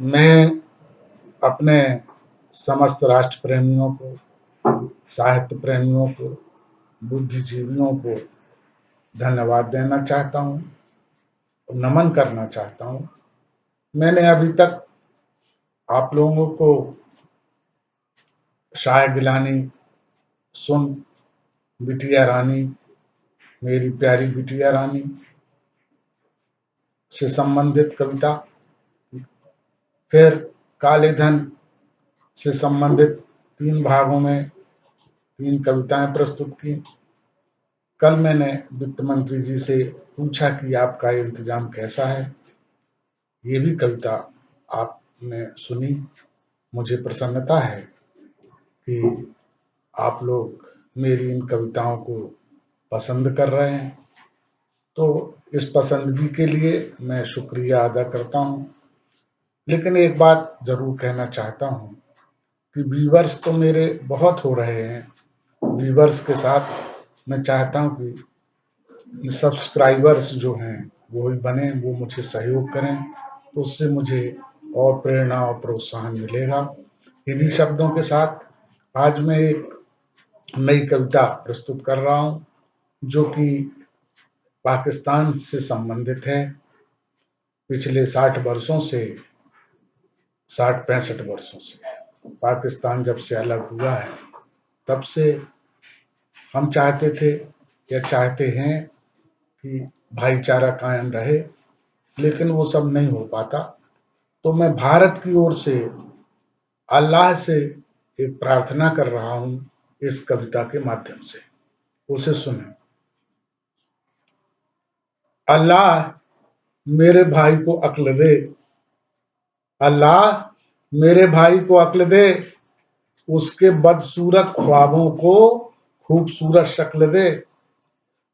मैं अपने समस्त राष्ट्र प्रेमियों को, साहित्य प्रेमियों को, बुद्धिजीवियों को धन्यवाद देना चाहता हूँ, नमन करना चाहता हूँ। मैंने अभी तक आप लोगों को शाह गिलानी, सुन बिटिया रानी, मेरी प्यारी बिटिया रानी से संबंधित कविता, फिर काले धन से संबंधित 3 भागों में 3 कविताएं प्रस्तुत की। कल मैंने वित्त मंत्री जी से पूछा कि आपका इंतजाम कैसा है। ये भी कविता आपने सुनी। मुझे प्रसन्नता है कि आप लोग मेरी इन कविताओं को पसंद कर रहे हैं, तो इस पसंदगी के लिए मैं शुक्रिया अदा करता हूँ। लेकिन एक बात जरूर कहना चाहता हूँ कि व्यूअर्स तो मेरे बहुत हो रहे हैं। व्यूअर्स के साथ मैं चाहता हूँ कि सब्सक्राइबर्स जो हैं वो भी बने, वो मुझे सहयोग करें, तो उससे मुझे और प्रेरणा और प्रोत्साहन मिलेगा। इन्हीं शब्दों के साथ आज मैं एक नई कविता प्रस्तुत कर रहा हूँ जो कि पाकिस्तान से संबंधित है। पिछले 60-65 वर्षों से पाकिस्तान जब से अलग हुआ है, तब से हम चाहते थे या चाहते हैं कि भाईचारा कायम रहे, लेकिन वो सब नहीं हो पाता। तो मैं भारत की ओर से अल्लाह से एक प्रार्थना कर रहा हूं इस कविता के माध्यम से। उसे सुने। अल्लाह मेरे भाई को अक्ल दे, अल्लाह मेरे भाई को अक्ल दे, उसके बदसूरत ख्वाबों को खूबसूरत शक्ल दे,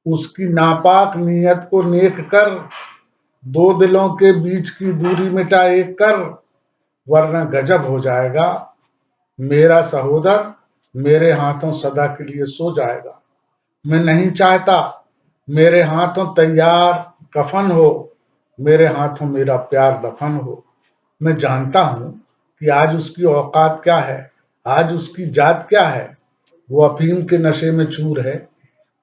उसकी नापाक नीयत को नेक कर, 2 दिलों के बीच की दूरी मिटा एक कर, वरना गजब हो जाएगा, मेरा सहोदर मेरे हाथों सदा के लिए सो जाएगा। मैं नहीं चाहता मेरे हाथों तैयार कफन हो, मेरे हाथों मेरा प्यार दफन हो। मैं जानता हूं कि आज उसकी औकात क्या है, आज उसकी जात क्या है। वो अफीम के नशे में चूर है,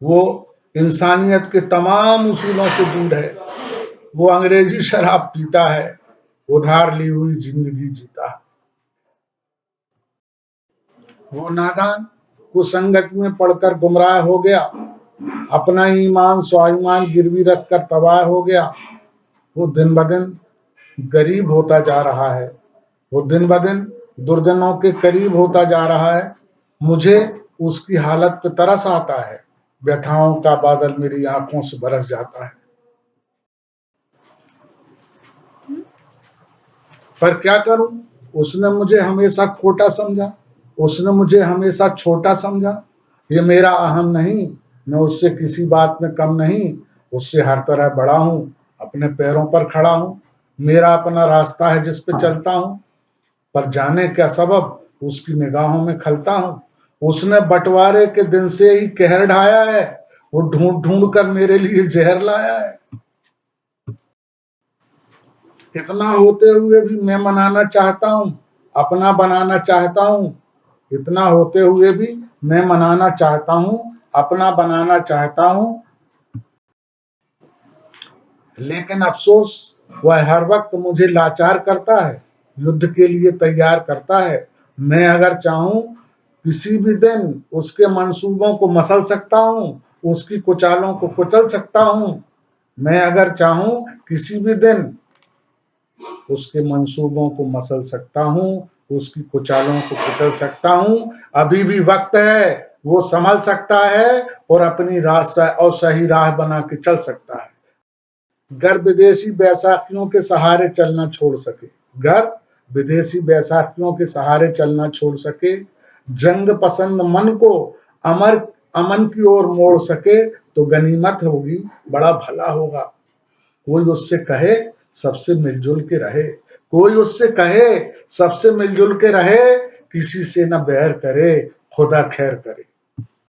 वो इंसानियत के तमाम उसूलों से दूर है, वो अंग्रेजी शराब पीता है, उधार ली हुई जिंदगी जीता है। वो नादान कुसंगत में पड़कर गुमराह हो गया, अपना ईमान स्वाभिमान गिरवी रखकर तबाह हो गया। वो दिन ब दिन गरीब होता जा रहा है, वो दिन ब दिन दुर्दिनों के करीब होता जा रहा है। मुझे उसकी हालत पे तरस आता है, व्यथाओं का बादल मेरी आंखों से बरस जाता है। पर क्या करूं, उसने मुझे हमेशा खोटा समझा, उसने मुझे हमेशा छोटा समझा। ये मेरा अहम नहीं, मैं उससे किसी बात में कम नहीं, उससे हर तरह बड़ा हूं, अपने पैरों पर खड़ा हूं। मेरा अपना रास्ता है जिस पे चलता हूं, पर जाने क्या सबब उसकी निगाहों में खलता हूं। उसने बंटवारे के दिन से ही कहर ढाया है, वो ढूंढ ढूंढ कर मेरे लिए जहर लाया है। इतना होते हुए भी मैं मनाना चाहता हूं, अपना बनाना चाहता हूं। इतना होते हुए भी मैं मनाना चाहता हूं, अपना बनाना चाहता हूं। लेकिन अफसोस वह हर वक्त मुझे लाचार करता है, युद्ध के लिए तैयार करता है। मैं अगर चाहूं किसी भी दिन उसके मंसूबों को मसल सकता हूं, उसकी कुचालों को कुचल सकता हूं। मैं अगर चाहूं किसी भी दिन उसके मंसूबों को मसल सकता हूं, उसकी कुचालों को कुचल सकता हूं। अभी भी वक्त है, वो संभल सकता है और अपनी राह और सही राह बना के चल सकता है। घर विदेशी बैसाखियों के सहारे चलना छोड़ सके, घर विदेशी बैसाखियों के सहारे चलना छोड़ सके, जंग पसंद मन को अमर अमन की ओर मोड़ सके, तो गनीमत होगी, बड़ा भला होगा। कोई उससे कहे सबसे मिलजुल के रहे, कोई उससे कहे सबसे मिलजुल के रहे, किसी से न बैर करे, खुदा खैर करे।